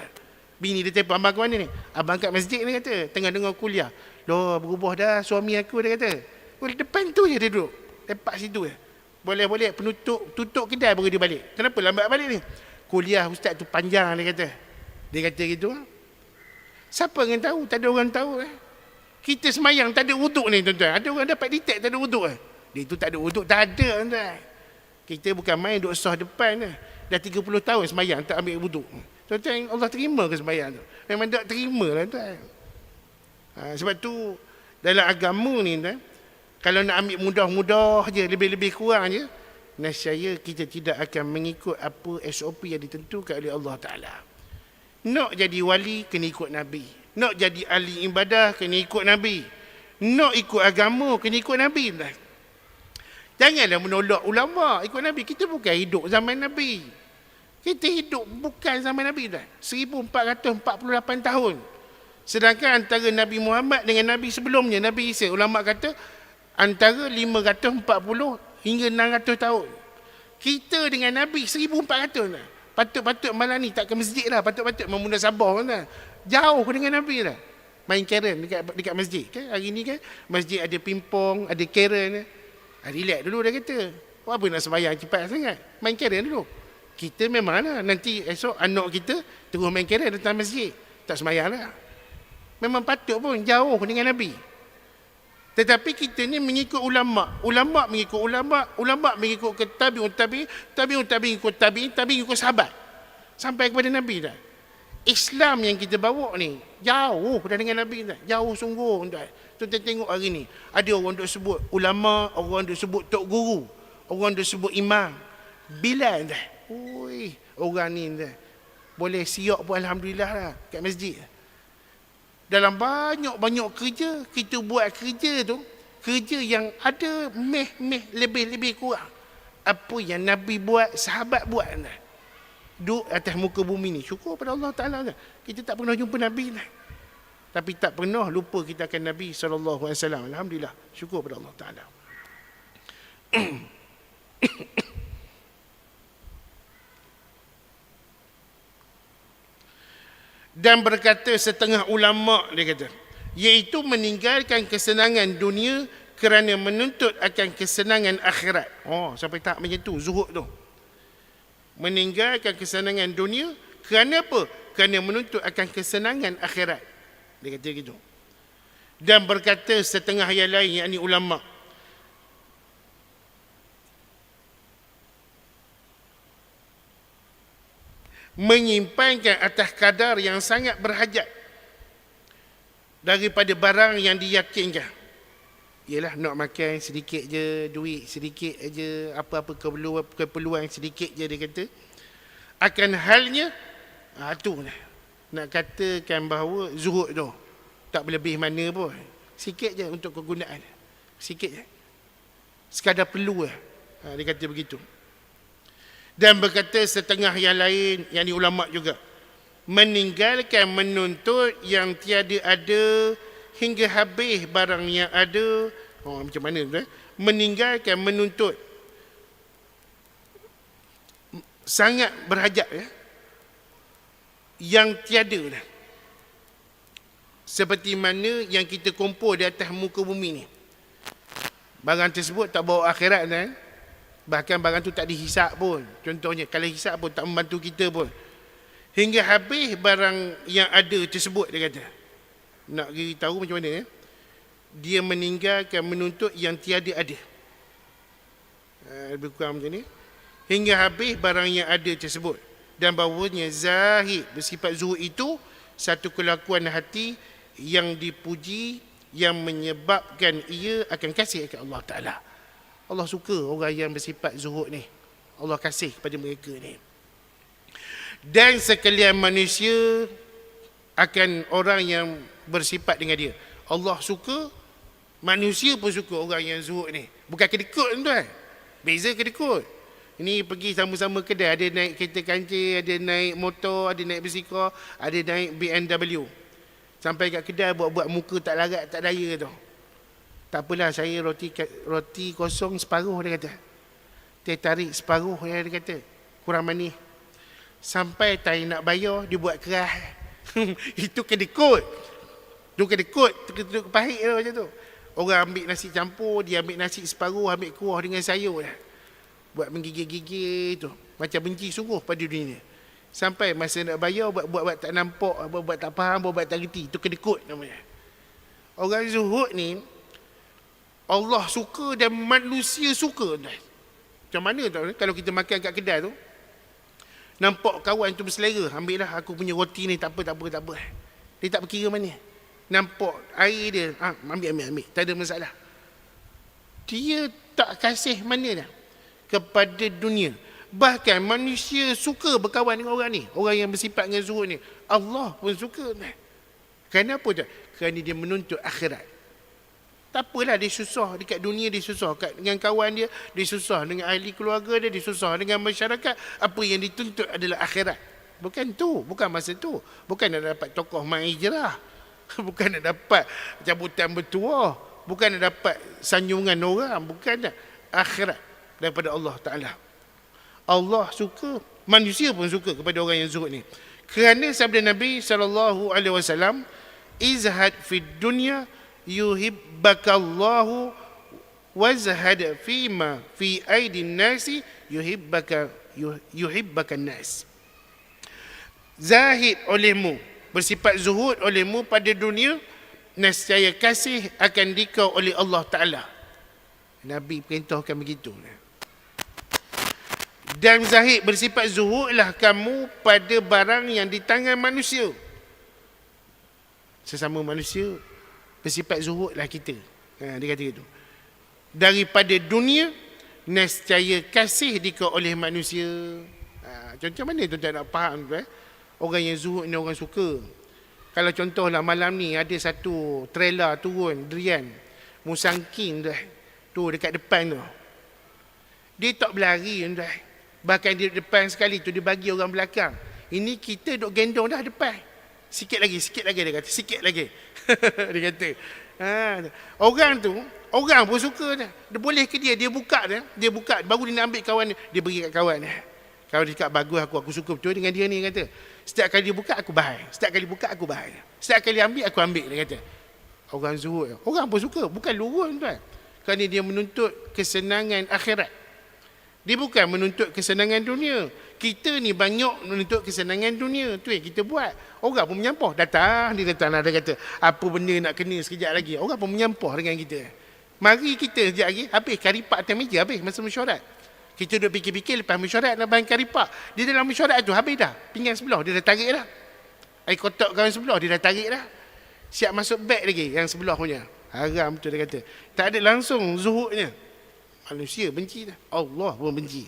Bini dia telefon, abang ke mana ni? Abang kat masjid ni kata. Tengah dengar kuliah. Loh, berubah dah suami aku dia kata. Depan tu je dia duduk. Lepak situ je. Boleh-boleh tutup kedai baru dia balik. Kenapa lambat balik ni? Kuliah ustaz tu panjang dia kata. Dia kata gitu. Siapa yang tahu? Tak ada orang tahu. Kita semayang tak ada wuduk ni tuan-tuan. Ada orang dapat detect tak ada wuduk. Dia tu tak ada wuduk, tak ada tuan-tuan. Kita bukan main duduk sah depan. Dah 30 tahun semayang tak ambil wuduk. Tuan-tuan, Allah terima ke semayang tu? Memang tak terima lah tuan. Sebab tu dalam agama ni tuan, kalau nak ambil mudah-mudah je, lebih-lebih kurang je, nescaya kita tidak akan mengikut apa SOP yang ditentukan oleh Allah Ta'ala. Nak jadi wali, kena ikut Nabi. Nak jadi ahli ibadah, kena ikut Nabi. Nak ikut agama, kena ikut Nabi. Janganlah menolak ulama, ikut Nabi. Kita bukan hidup zaman Nabi. Kita hidup bukan zaman Nabi. 1448 tahun. Sedangkan antara Nabi Muhammad dengan Nabi sebelumnya, Nabi Isa, ulama kata antara 540 hingga 600 tahun. Kita dengan Nabi 1400. Patut-patut malam ni tak ke masjid lah. Patut-patut memunasabah lah. Jauh dengan Nabi lah. Main Karen dekat masjid. Kan? Hari ni kan masjid ada pingpong, ada Karen. Relax dulu dia kata. Apa nak sembahyang cepat sangat? Main Karen dulu. Kita memang lah. Nanti esok anak kita terus main Karen datang masjid. Tak sembahyang lah. Memang patut pun jauh dengan Nabi. Tetapi kita ni mengikut ulama. Ulama mengikut ulama. Ulama mengikut ke tabi'un tabi'in. Tabi'un tabi'in ikut tabi'in. Tabi'in ikut sahabat. Sampai kepada Nabi dah. Islam yang kita bawa ni jauh dah dengan Nabi dah. Jauh sungguh dah. Tuan-tuan tengok hari ni. Ada orang duk sebut ulama. Orang duk sebut tok guru. Orang duk sebut imam. Bilal dah. Ui, orang ni dah. Boleh siap pun Alhamdulillah lah. Kat masjid. Dalam banyak-banyak kerja, kita buat kerja tu, kerja yang ada lebih kurang. Apa yang Nabi buat, sahabat buat. Duduk atas muka bumi ni. Syukur pada Allah Ta'ala. Kita tak pernah jumpa Nabi. Tapi tak pernah lupa kita akan Nabi SAW. Alhamdulillah. Syukur pada Allah Ta'ala. Dan berkata setengah ulama, dia kata, iaitu meninggalkan kesenangan dunia kerana menuntut akan kesenangan akhirat. Sampai tahap macam tu, zuhud tu. Meninggalkan kesenangan dunia kerana apa? Kerana menuntut akan kesenangan akhirat. Dia kata gitu. Dan berkata setengah yang lain, yakni ulama, menyimpankan atas kadar yang sangat berhajat daripada barang yang diyakinkan. Ialah nak makan sedikit je, duit sedikit aja, apa-apa keperluan sedikit je dia kata. Akan halnya, tu nak katakan bahawa zuhud tu tak berlebih mana pun. Sikit je untuk kegunaan. Sikit je. Sekadar perlu lah. Dia kata begitu. Dan berkata setengah yang lain, yang ni ulama' juga, meninggalkan menuntut yang tiada ada hingga habis barang yang ada. Macam mana tu? Meninggalkan menuntut sangat berhajat yang tiada dah. Seperti mana yang kita kumpul di atas muka bumi ni. Barang tersebut tak bawa akhirat dah. Bahkan barang tu tak dihisap pun. Contohnya, kalau hisap pun tak membantu kita pun. Hingga habis barang yang ada tersebut, dia kata. Nak tahu macam mana? Dia meninggalkan menuntut yang tiada ada. Lebih kurang macam ni. Hingga habis barang yang ada tersebut. Dan bahawanya zahid bersifat zuhud itu satu kelakuan hati yang dipuji, yang menyebabkan ia akan kasih kepada Allah Ta'ala. Allah suka orang yang bersifat zuhud ni. Allah kasih kepada mereka ni. Dan sekalian manusia akan orang yang bersifat dengan dia. Allah suka, manusia pun suka orang yang zuhud ni. Bukan kedekut tuan. Beza kedekut. Ini pergi sama-sama kedai, ada naik kereta kancil, ada naik motor, ada naik basikal, ada naik BMW. Sampai kat kedai buat-buat muka tak larat, tak daya tu. Tak apalah, saya roti kosong separuh, dia kata. Teh tarik separuh, dia kata. Kurang manis. Sampai tak nak bayar, dia buat keras. Itu kedekut. Dia kedekut, kedekut pahit tu macam tu. Orang ambil nasi campur, dia ambil nasi separuh, ambil kuah dengan sayur dah. Buat menggigil-gigil tu. Macam benci sungguh pada dunia. Sampai masa nak bayar, buat tak nampak, buat tak faham, buat tak reti. Itu kedekut namanya. Orang zuhud ni, Allah suka dan manusia suka. Macam mana tau, kalau kita makan kat kedai tu, nampak kawan tu berselera, ambil lah aku punya roti ni, tak apa. Dia tak berkira mana. Nampak air dia, ambil. Tak ada masalah. Dia tak kasih mana dah kepada dunia. Bahkan manusia suka berkawan dengan orang ni. Orang yang bersifat dengan zuhud ni. Allah pun suka. Kenapa tak? Kerana dia menuntut akhirat. Tak apalah dia susah dekat dunia, dia susah dengan kawan dia, dia susah dengan ahli keluarga dia, dia susah dengan masyarakat. Apa yang dituntut adalah akhirat. Bukan tu, bukan masa tu. Bukan nak dapat tokoh ma'ijrah. Bukan nak dapat cabutan bertuah. Bukan nak dapat sanjungan orang. Bukan nak akhirat daripada Allah Ta'ala. Allah suka, manusia pun suka kepada orang yang zuhud ni. Kerana sabda Nabi SAW, izhad fid dunya yuhibbakallahu wazhad fima fi aidin nasi yuhibbakan nas. Zahid olehmu, bersifat zuhud olehmu pada dunia, nescaya kasih akan dikau oleh Allah Ta'ala. Nabi perintahkan begitu. Dan zahid, bersifat zuhudlah kamu pada barang yang di tangan manusia. Sesama manusia, bersifat zuhudlah kita. Dia kata gitu. Daripada dunia, nescaya kasih dikau oleh manusia. Contoh mana tuan-tuan nak faham tu? Orang yang zuhud ni orang suka. Kalau contohlah malam ni ada satu trailer turun durian Musangking tu dekat depan tu. Dia tak berlari tuan. Bahkan di depan sekali tu dia bagi orang belakang. Ini kita duk gendong dah depan. Sikit lagi dia kata. Sikit lagi. Dia kata. Orang tu, orang pun suka dah. Dia boleh ke dia buka dah. Dia buka, baru dia nak ambil kawan dia bagi kat kawan dah. Kalau dia cakap bagus aku suka betul dengan dia ni, kata. Setiap kali dia buka aku bahai. Setiap kali buka aku bahai. Setiap kali ambil aku ambil, dia kata. Orang zuhud. Orang pun suka, bukan lurus tuan. Kerana dia menuntut kesenangan akhirat. Dia bukan menuntut kesenangan dunia. Kita ni banyak menuntut kesenangan dunia. Tu yang kita buat. Orang pun menyampah. Datang dia kata, apa benda nak kena sekejap lagi. Orang pun menyampah dengan kita. Mari kita sekejap lagi, habis karipak atas meja, habis masa mesyuarat. Kita duduk fikir-fikir lepas mesyuarat nak bahan karipak. Di dalam mesyuarat tu, habis dah. Pinggan sebelah, dia dah tarik dah. Air kotak kawan sebelah, dia dah tarik dah. Siap masuk beg lagi, yang sebelah punya. Haram tu dia kata. Tak ada langsung zuhudnya. Manusia benci dah. Allah pun benci.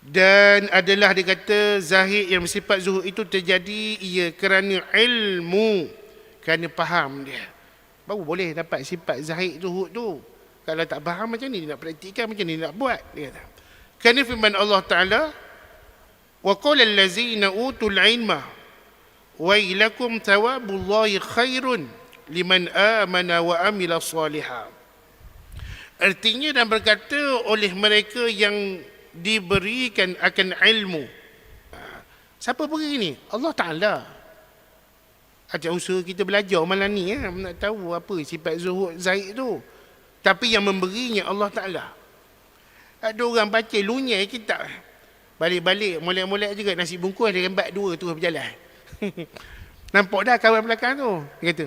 Dan adalah dia kata zahid yang bersifat zuhud itu terjadi ia kerana ilmu, kerana faham dia. Baru boleh dapat sifat zahid zuhud tu. Kalau tak faham macam ni dia nak praktikkan, macam ni dia nak buat, dia kata. Kerana firman Allah Ta'ala, wa qala allazina utul ilma wailakum thawabullahi khairun liman amana wa amila salihah. Artinya, dan berkata oleh mereka yang diberikan akan ilmu. Siapa beri ni? Allah Ta'ala. Ajak usaha kita belajar malam ni nak tahu apa sifat zuhud zahid tu. Tapi yang memberinya Allah Ta'ala. Ada orang baca lunyai kitab, balik-balik molek-molek juga nasi bungkus dia rembat dua tu berjalan. Nampak dah kawan belakang tu. Dia kata,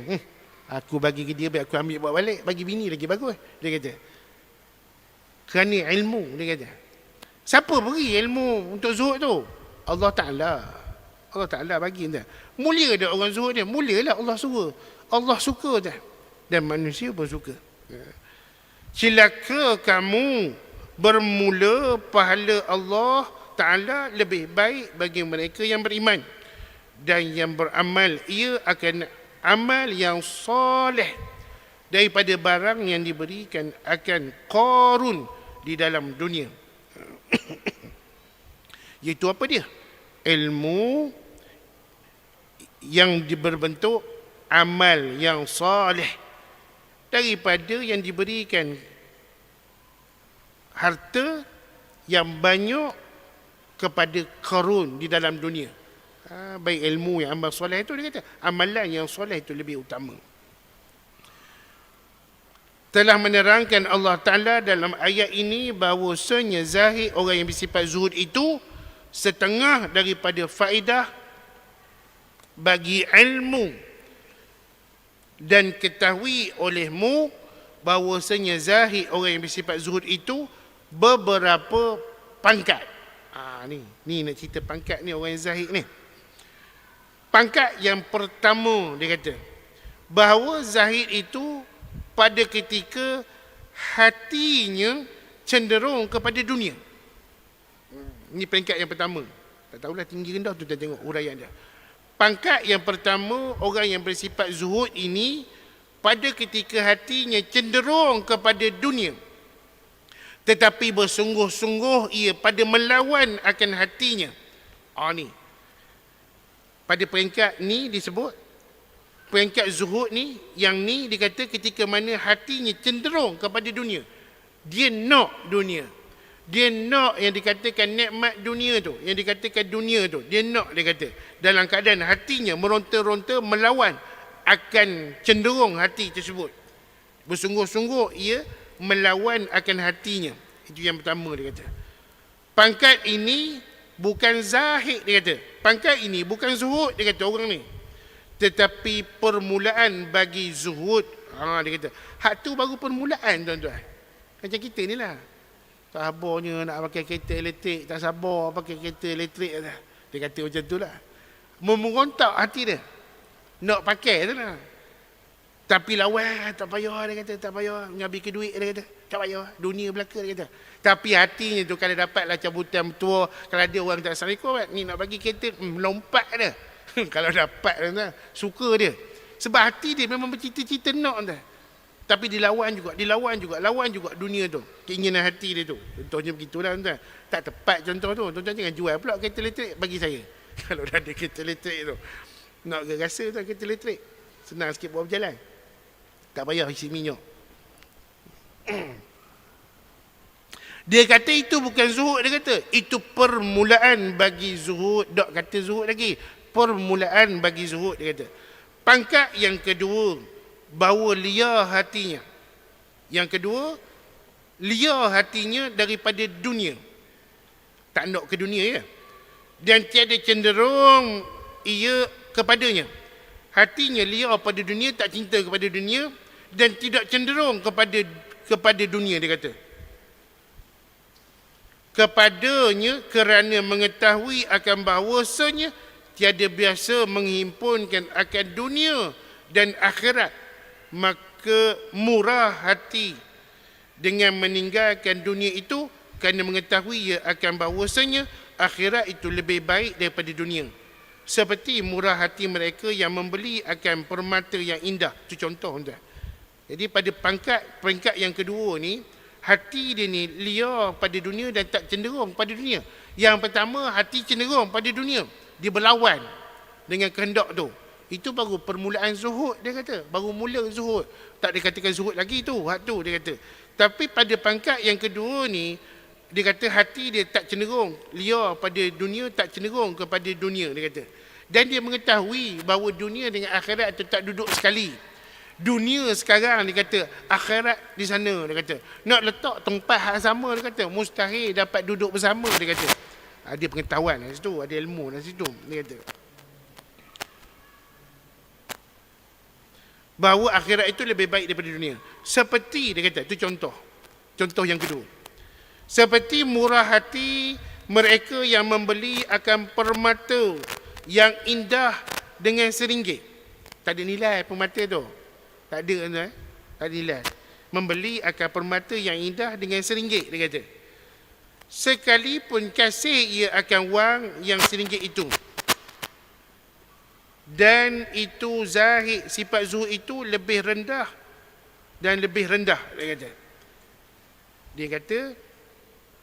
aku bagi ke dia, aku ambil bawa balik, bagi bini lagi bagus. Dia kata, kerana ilmu, dia kata. Siapa beri ilmu untuk zuhud tu? Allah Ta'ala. Allah Ta'ala bagi dah. Mulia dah orang zuhud dia. Mulialah Allah suka. Allah suka dah. Dan manusia pun suka. Celaka kamu, bermula pahala Allah Ta'ala lebih baik bagi mereka yang beriman dan yang beramal. Ia akan amal yang soleh daripada barang yang diberikan akan Qarun di dalam dunia. Iaitu apa dia? Ilmu yang berbentuk amal yang salih daripada yang diberikan harta yang banyak kepada Qarun di dalam dunia. Baik ilmu yang amal soleh itu, dia kata amalan yang soleh itu lebih utama. Telah menerangkan Allah Ta'ala dalam ayat ini bahawasanya zahid orang yang bersifat zuhud itu setengah daripada faedah bagi ilmu, dan ketahui olehmu bahawasanya zahid orang yang bersifat zuhud itu beberapa pangkat. Ni nak cerita pangkat ni orang yang zahid ni. Pangkat yang pertama dia kata bahawa zahid itu pada ketika hatinya cenderung kepada dunia. Ini peringkat yang pertama. Tak tahulah tinggi rendah tu, kita tengok uraian dia. Pangkat yang pertama, orang yang bersifat zuhud ini pada ketika hatinya cenderung kepada dunia, tetapi bersungguh-sungguh ia pada melawan akan hatinya. Ni. Pada peringkat ni disebut, peringkat zuhud ni, yang ni dikata ketika mana hatinya cenderung kepada dunia. Dia nak dunia. Dia nak yang dikatakan nikmat dunia tu, yang dikatakan dunia tu, dia nak, dia kata. Dalam keadaan hatinya meronta-ronta melawan akan cenderung hati tersebut. Bersungguh-sungguh ia melawan akan hatinya. Itu yang pertama dia kata. Pangkat ini bukan zahid, dia kata. Pangkat ini bukan zuhud, dia kata orang ni. Tetapi permulaan bagi zuhud. Dia kata, hak tu baru permulaan, tuan-tuan. Macam kita ni lah. Tak sabarnya nak pakai kereta elektrik, tak sabar pakai kereta elektrik. Dia kata macam tu lah. Memerontak hati dia. Nak pakai tu lah. Tapi lawan, tak payah, dia kata. Tak payah, menghabiskan duit, dia kata. Tak payah, dunia belaka, dia kata. Tapi hatinya tu kalau dapatlah cabutan tua, kalau ada orang tak assalamualaikum, ni nak bagi kereta, melompat dia. Kalau dapat, suka dia. Sebab hati dia memang bercita-cita nak dah. Tapi dilawan juga dunia tu. Keinginan hati dia tu. Contohnya begitulah, tuan. Tak tepat contoh tu. Tuan jangan jual pula kereta elektrik bagi saya. Kalau dah ada kereta elektrik tu. Nak rasa tu kereta elektrik. Senang sikit buat berjalan. Tak payah isi minyak. Dia kata itu bukan zuhud, dia kata. Itu permulaan bagi zuhud. Tak kata zuhud lagi. Permulaan bagi zuhud, dia kata. Pangkat yang kedua, bahawa liar hatinya. Yang kedua, liar hatinya daripada dunia. Tak nak ke dunia, ya. Dan tiada cenderung ia kepadanya. Hatinya liar pada dunia, tak cinta kepada dunia, dan tidak cenderung kepada dunia, dia kata. Kepadanya kerana mengetahui akan bahawasanya tiada biasa menghimpunkan akan dunia dan akhirat, maka murah hati dengan meninggalkan dunia itu kerana mengetahui ia akan bahawasanya akhirat itu lebih baik daripada dunia. Seperti murah hati mereka yang membeli akan permata yang indah. Itu contoh, tuan. Jadi pada peringkat yang kedua ni, hati dia ni liar pada dunia dan tak cenderung pada dunia. Yang pertama, hati cenderung pada dunia. Dia berlawan dengan kehendak tu. Itu baru permulaan zuhud, dia kata. Baru mula zuhud. Tak dikatakan zuhud lagi tu, hak tu, dia kata. Tapi pada pangkat yang kedua ni, dia kata hati dia tak cenderung liar pada dunia, tak cenderung kepada dunia, dia kata. Dan dia mengetahui bahawa dunia dengan akhirat itu tak duduk sekali. Dunia sekarang, dia kata, akhirat di sana, dia kata. Nak letak tempat hak sama, dia kata, mustahil dapat duduk bersama, dia kata. Ada pengetahuan di situ, ada ilmu di situ, dia kata. Bahawa akhirat itu lebih baik daripada dunia. Seperti, dia kata, itu contoh. Contoh yang kedua. Seperti murah hati mereka yang membeli akan permata yang indah dengan RM1. Tak ada nilai permata tu. Tak ada, tak ada nilai. Membeli akan permata yang indah dengan RM1, dia kata. Sekalipun kasih ia akan wang yang RM1 itu. Dan itu zahid, sifat zuhud itu lebih rendah dan lebih rendah, dia kata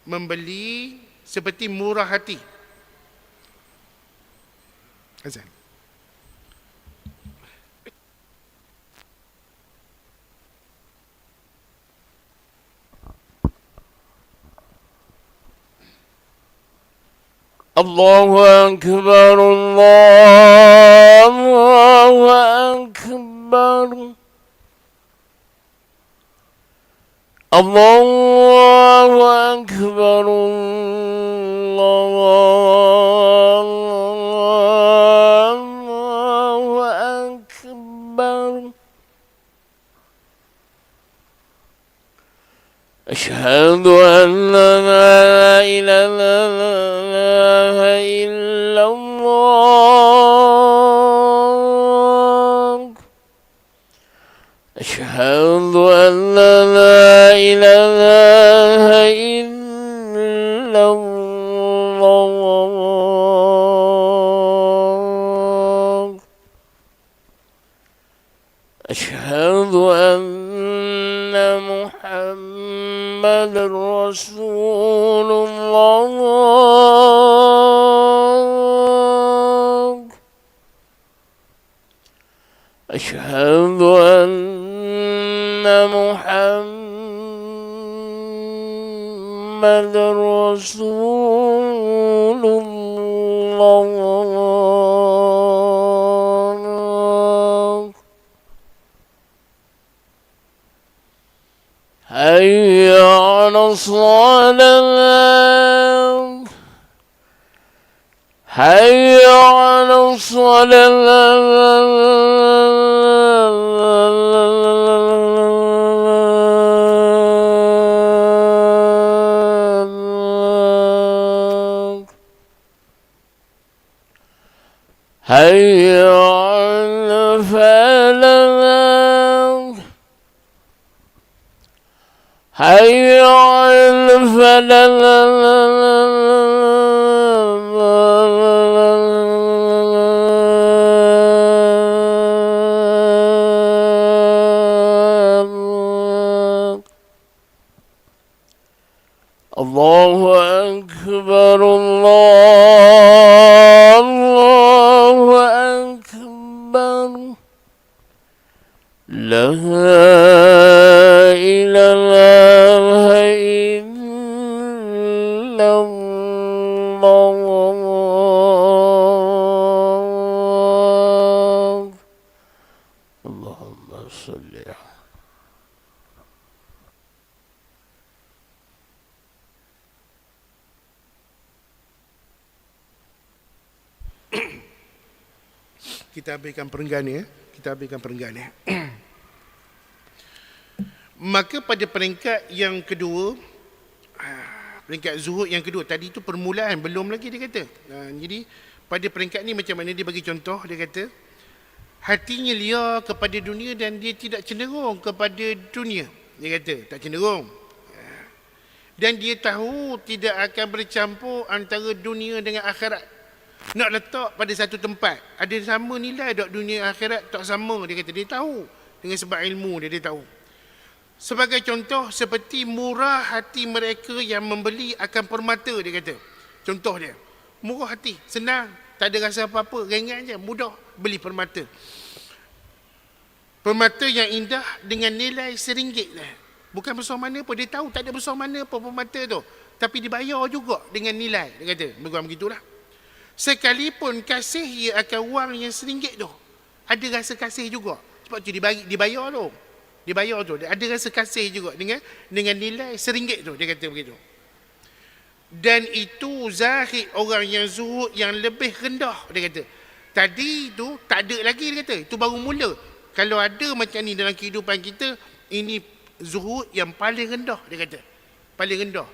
membeli seperti murah hati. Azan. Allahu Akbar, Allahu Akbar, Allahu Akbar, Allahu Akbar. Asyhadu an la ilaha illallah. Asyhadu an la ilaha illallah. Asyhadu anna Muhammadar Rasulullah. Asyhadu anna Muhammadar Rasulullah. Hayya 'ala salat, hayya 'ala salat, hayya 'ala falah, hayya 'alal falah. Allahu Akbar, Allahu Akbar. La ilaha illallah. Allahumma salli. Kita ambilkan perenggan ya. Maka pada peringkat yang kedua, peringkat zuhud yang kedua, tadi itu permulaan, belum lagi dia kata. Jadi pada peringkat ni macam mana dia bagi contoh, dia kata hatinya liar kepada dunia dan dia tidak cenderung kepada dunia. Dia kata tak cenderung. Dan dia tahu tidak akan bercampur antara dunia dengan akhirat. Nak letak pada satu tempat, ada sama nilai tak dunia akhirat, tak sama. Dia kata dia tahu dengan sebab ilmu dia tahu. Sebagai contoh, seperti murah hati mereka yang membeli akan permata, dia kata. Contoh dia, murah hati, senang, tak ada rasa apa-apa, ringan je, mudah beli permata. Permata yang indah dengan nilai RM1 dah. Bukan besar mana pun, dia tahu tak ada besar mana pun permata tu, tapi dibayar juga dengan nilai, dia kata. Bukan begitulah. Sekalipun kasih ia akan wang yang RM1 tu, ada rasa kasih juga. Sebab tu dibayar tu. Dibayar tu, ada rasa kasih juga dengan nilai RM1 tu, dia kata begitu. Dan itu zahid orang yang zuhud yang lebih rendah, dia kata. Tadi tu tak ada lagi, dia kata. Itu baru mula. Kalau ada macam ni dalam kehidupan kita, ini zuhud yang paling rendah, dia kata. Paling rendah.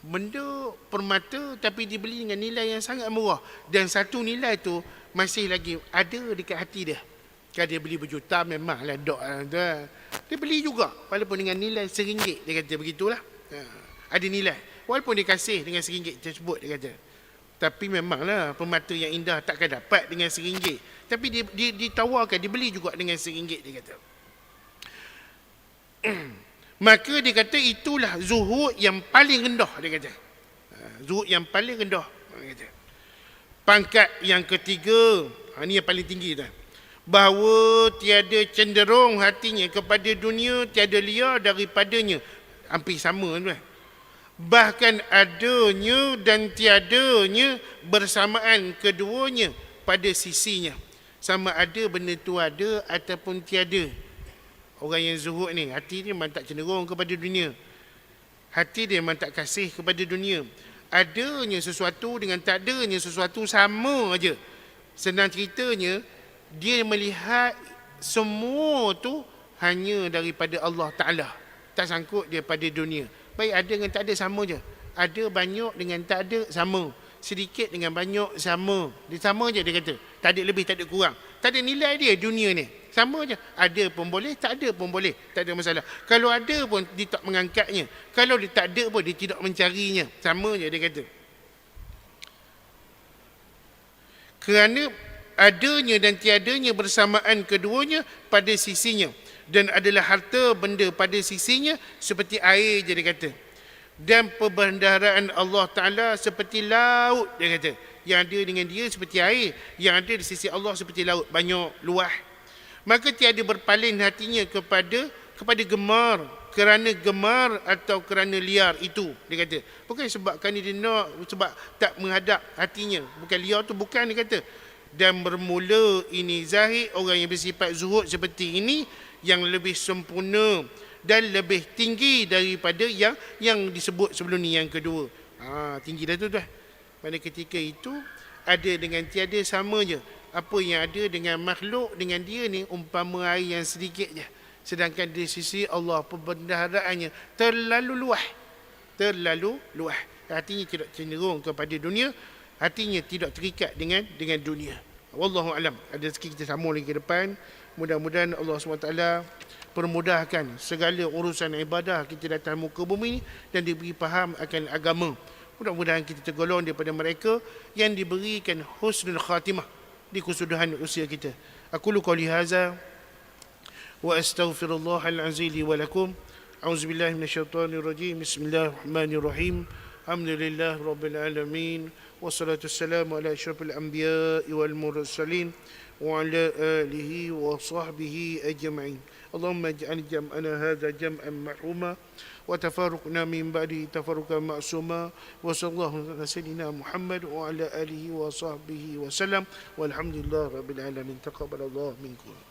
Benda permata tapi dibeli dengan nilai yang sangat murah. Dan satu nilai tu masih lagi ada dekat hati dia. Kalau dia beli berjuta memanglah dok. Dia beli juga walaupun dengan nilai RM1, dia kata begitulah. Ada nilai. Walaupun dia kasih dengan RM1 tersebut, dia kata. Tapi memanglah permata yang indah takkan dapat dengan RM1. Tapi dia ditawarkan, dibeli juga dengan RM1, dia kata. Maka dia kata itulah zuhud yang paling rendah, dia kata. Zuhud yang paling rendah, dia kata. Pangkat yang ketiga, ini yang paling tinggi dah. Bahawa tiada cenderung hatinya kepada dunia, tiada liar daripadanya. Hampir sama tu. Bahkan adanya dan tiadanya bersamaan keduanya pada sisinya. Sama ada benda tu ada ataupun tiada. Orang yang zuhud ni, hati dia memang tak cenderung kepada dunia. Hati dia memang tak kasih kepada dunia. Adanya sesuatu dengan tak adanya sesuatu sama aja. Senang ceritanya, dia melihat semua tu hanya daripada Allah Ta'ala. Tak sangkut dia pada dunia. Baik ada dengan tak ada sama je. Ada banyak dengan tak ada sama. Sedikit dengan banyak sama. Dia sama je dia kata. Tak ada lebih, tak ada kurang. Tak ada nilai dia dunia ni. Sama je. Ada pun boleh, tak ada pun boleh. Tak ada masalah. Kalau ada pun dia tak mengangkatnya. Kalau dia tak ada pun dia tidak mencarinya. Sama je dia kata. Kerana adanya dan tiadanya bersamaan keduanya pada sisinya. Dan adalah harta benda pada sisinya seperti air je dia kata. Dan perbendaharaan Allah Ta'ala seperti laut dia kata. Yang ada dengan dia seperti air. Yang ada di sisi Allah seperti laut. Banyak, luas. Maka tiada berpaling hatinya kepada gemar. Kerana gemar atau kerana liar itu dia kata. Bukan sebabkan dia nak, sebab tak menghadap hatinya. Bukan liar tu bukan dia kata. Dan bermula ini zahid orang yang bersifat zuhud seperti ini yang lebih sempurna dan lebih tinggi daripada yang disebut sebelum ni yang kedua. Tinggi dah tu dah. Pada ketika itu ada dengan tiada sama je. Apa yang ada dengan makhluk dengan dia ni umpama air yang sedikit je. Sedangkan di sisi Allah pembendaharaannya terlalu luas. Terlalu luas. Hatinya tidak cenderung kepada dunia, hatinya tidak terikat dengan dunia. Wallahu alam. Ada sikit kita sambung lagi ke depan. Mudah-mudahan Allah SWT permudahkan segala urusan ibadah kita datang muka bumi ini dan diberi faham akan agama. Mudah-mudahan kita tergolong daripada mereka yang diberikan husnul khatimah di kesudahan usia kita. Aku qouli hadza wa astaghfirullahal azim li wa lakum. A'udzubillahi minasyaitonir rajim. Bismillahirrahmanirrahim. Alhamdulillah rabbil alamin. Wassalatu wassalamu ala asyrafil anbiya'i wal mursalin wa ala alihi wa sahbihi ajma'in. Allahumma ij'al jam'ana hadza jam'an marhuma wa tafarruqna min ba'di tafarruqan ma'suma wa sallallahu ala sayyidina Muhammad wa ala alihi wa sahbihi wa sallam walhamdulillah rabbil alamin. Taqabbalallahu minkum.